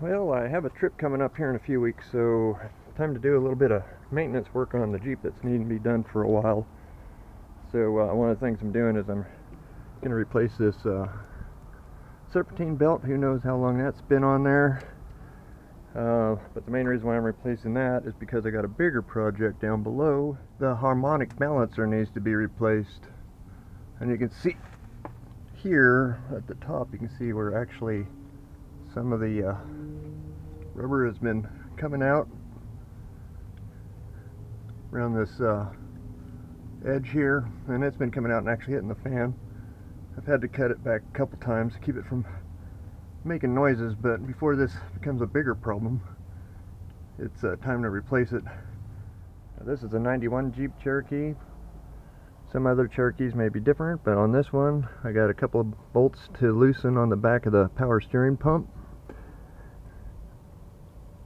Well, I have a trip coming up here in a few weeks, so time to do a little bit of maintenance work on the Jeep that's needing to be done for a while. So one of the things I'm doing is I'm going to replace this serpentine belt. Who knows how long that's been on there. But the main reason why I'm replacing that is because I got a bigger project down below. The Harmonic Balancer needs to be replaced. And you can see here at the top, you can see where actually some of the rubber has been coming out around this edge here, and it's been coming out and actually hitting the fan. I've had to cut it back a couple times to keep it from making noises, but before this becomes a bigger problem, it's time to replace it. Now, this is a 91 Jeep Cherokee. Some other Cherokees may be different, but on this one I got a couple of bolts to loosen on the back of the power steering pump.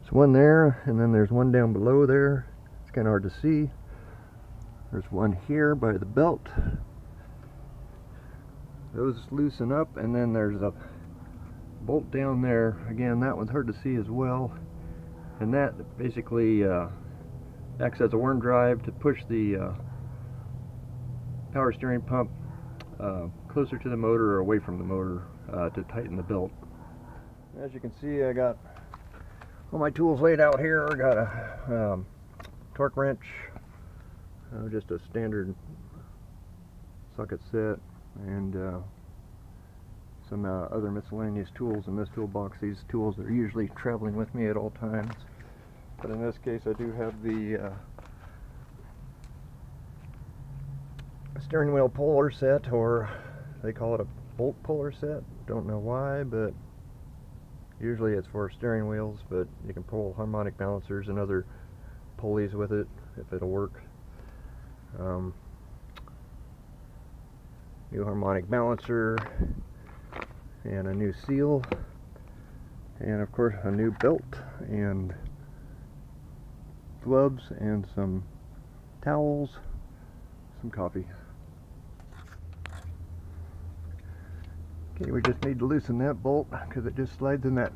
There's one there, and then there's one down below there. It's kind of hard to see. There's one here by the belt. Those loosen up, and then there's a bolt down there. Again, that one's hard to see as well. And that basically acts as a worm drive to push the power steering pump closer to the motor or away from the motor to tighten the belt. As you can see, I got all my tools laid out here. I got a torque wrench, just a standard socket set, and some other miscellaneous tools in this toolbox. These tools are usually traveling with me at all times, but in this case I do have the steering wheel puller set, or they call it a bolt puller set. Don't know why, but usually it's for steering wheels, but you can pull harmonic balancers and other pulleys with it if it'll work. New harmonic balancer, and a new seal, and of course a new belt, and gloves, and some towels, some coffee. Okay, we just need to loosen that bolt because it just slides in that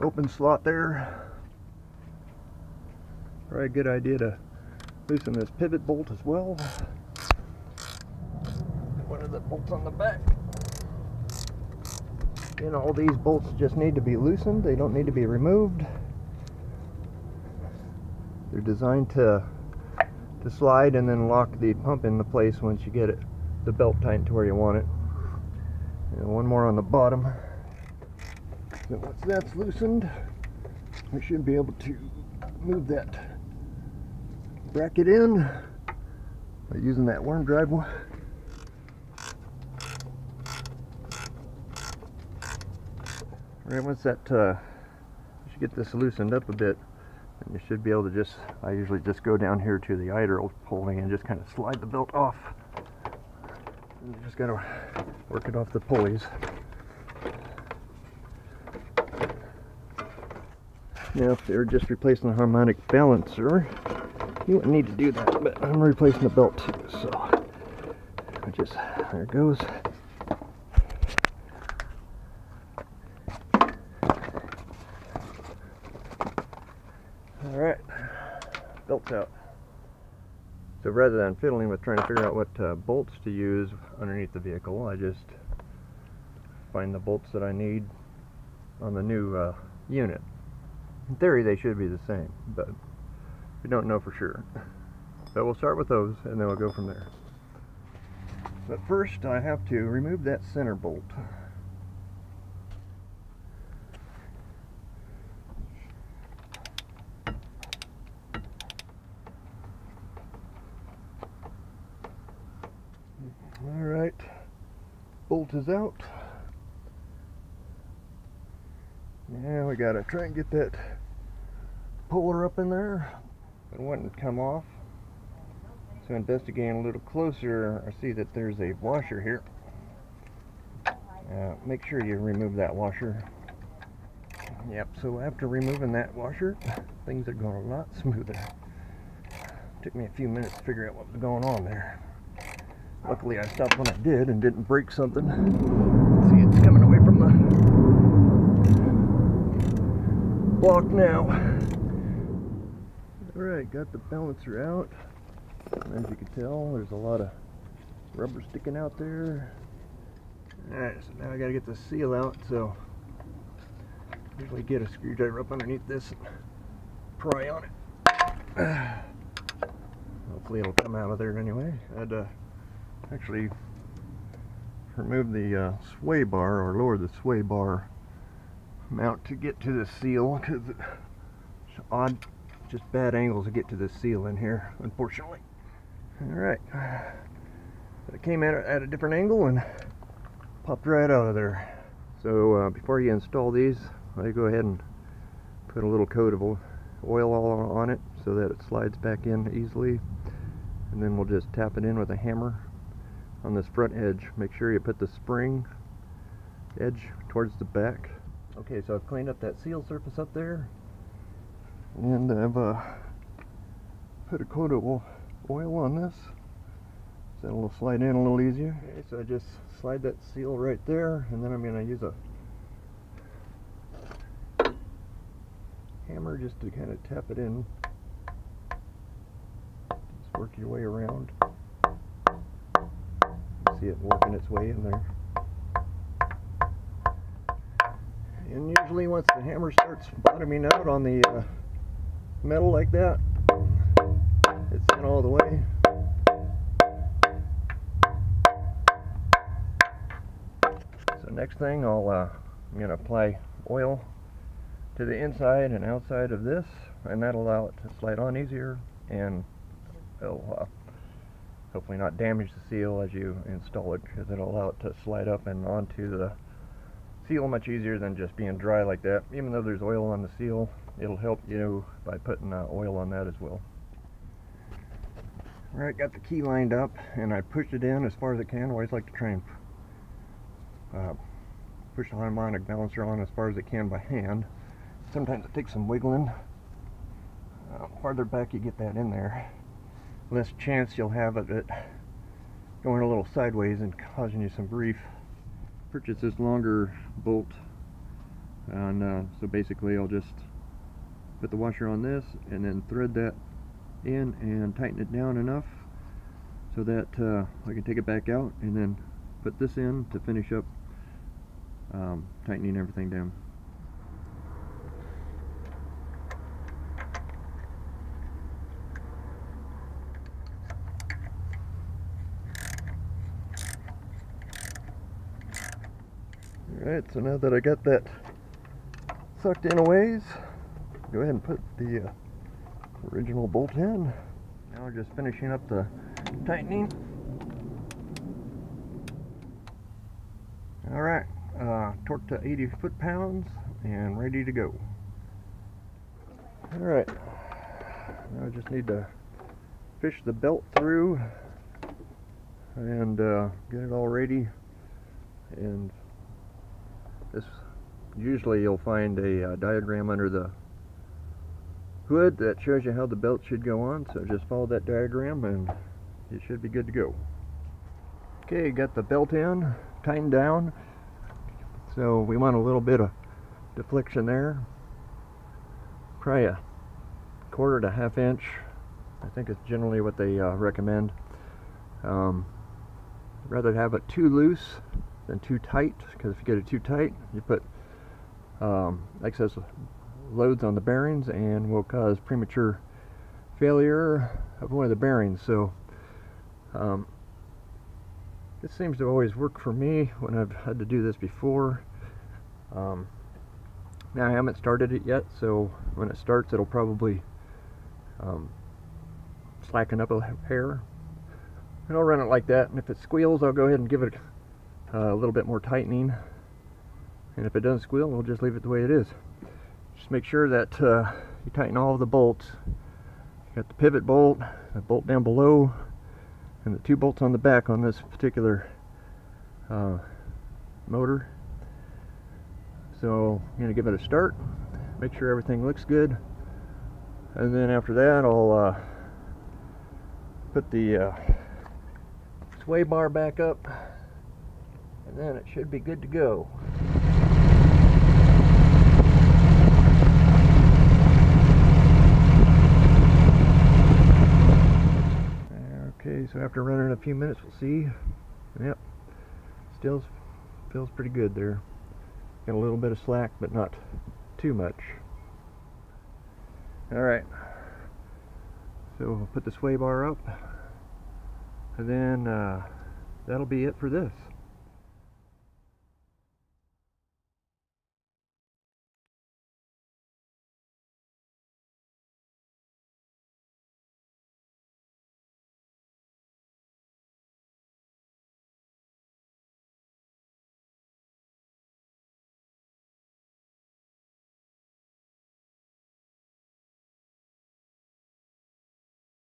open slot there. Probably a good idea to loosen this pivot bolt as well. One of the bolts on the back. And all these bolts just need to be loosened. They don't need to be removed. They're designed to slide and then lock the pump into place once you get it, the belt tightened to where you want it. And one more on the bottom. So once that's loosened, we should be able to move that bracket in by using that worm drive. Alright, once that, you should get this loosened up a bit, and you should be able to just, I usually just go down here to the idle pulley and just kind of slide the belt off. And you just got to work it off the pulleys. Now, if they were just replacing the harmonic balancer, you wouldn't need to do that, but I'm replacing the belt too, so I just, there it goes. Alright, belt's out. So rather than fiddling with trying to figure out what bolts to use underneath the vehicle, I just find the bolts that I need on the new unit. In theory they should be the same, but we don't know for sure. So we'll start with those and then we'll go from there. But first I have to remove that center bolt. Alright, bolt is out. Now we gotta try and get that puller up in there. It wouldn't come off. So investigating a little closer, I see that there's a washer here. Make sure you remove that washer. Yep, so after removing that washer, things are going a lot smoother. Took me a few minutes to figure out what was going on there. Luckily I stopped when I did and didn't break something. See, it's coming away from block now. Alright, got the balancer out. As you can tell, there's a lot of rubber sticking out there. Alright, so now I gotta get the seal out, so usually get a screwdriver up underneath this and pry on it. Hopefully it'll come out of there anyway. I'd actually remove the sway bar, or lower the sway bar mount to get to the seal, because it's odd, just bad angles to get to the seal in here, unfortunately. Alright, but it came at a different angle and popped right out of there. So before you install these, I go ahead and put a little coat of oil all on it so that it slides back in easily, and then we'll just tap it in with a hammer on this front edge. Make sure you put the spring edge towards the back. Okay, so I've cleaned up that seal surface up there, and I've put a coat of oil on this so it'll slide in a little easier. Okay, so I just slide that seal right there, and then I'm going to use a hammer just to kind of tap it in. Just work your way around. See it working its way in there. And usually once the hammer starts bottoming out on the metal like that, it's in all the way. So next thing, I'm going to apply oil to the inside and outside of this, and that'll allow it to slide on easier, and it'll hopefully not damage the seal as you install it, because it'll allow it to slide up and onto the seal much easier than just being dry like that. Even though there's oil on the seal, it'll help you by putting oil on that as well. Alright, got the key lined up, and I pushed it in as far as I can. I always like to try and push the harmonic balancer on as far as I can by hand. Sometimes it takes some wiggling. Farther back you get that in there, less chance you'll have of it going a little sideways and causing you some grief. Purchased this longer bolt, and so basically I'll just put the washer on this and then thread that in and tighten it down enough so that I can take it back out, and then put this in to finish up tightening everything down. Alright, so now that I got that sucked in a ways, go ahead and put the original bolt in. Now we're just finishing up the tightening. Alright, torque to 80 foot-pounds and ready to go. Alright, now I just need to fish the belt through and get it all ready. And this, usually you'll find a diagram under the hood that shows you how the belt should go on, so just follow that diagram and you should be good to go. Okay, got the belt in, tightened down, so we want a little bit of deflection there, probably a 1/4 to 1/2 inch. I think it's generally what they recommend. Rather have it too loose than too tight, because if you get it too tight, you put excess loads on the bearings and will cause premature failure of one of the bearings. So this seems to always work for me when I've had to do this before. Now I haven't started it yet, so when it starts it'll probably slacken up a hair, and I'll run it like that, and if it squeals I'll go ahead and give it a little bit more tightening, and if it doesn't squeal we'll just leave it the way it is. Just make sure that you tighten all of the bolts. You got the pivot bolt, the bolt down below, and the 2 bolts on the back on this particular motor. So I'm going to give it a start, make sure everything looks good, and then after that I'll put the sway bar back up, and then it should be good to go. few minutes we'll see. Yep, still feels pretty good there. Got a little bit of slack, but not too much. Alright, so we'll put the sway bar up, and then that'll be it for this.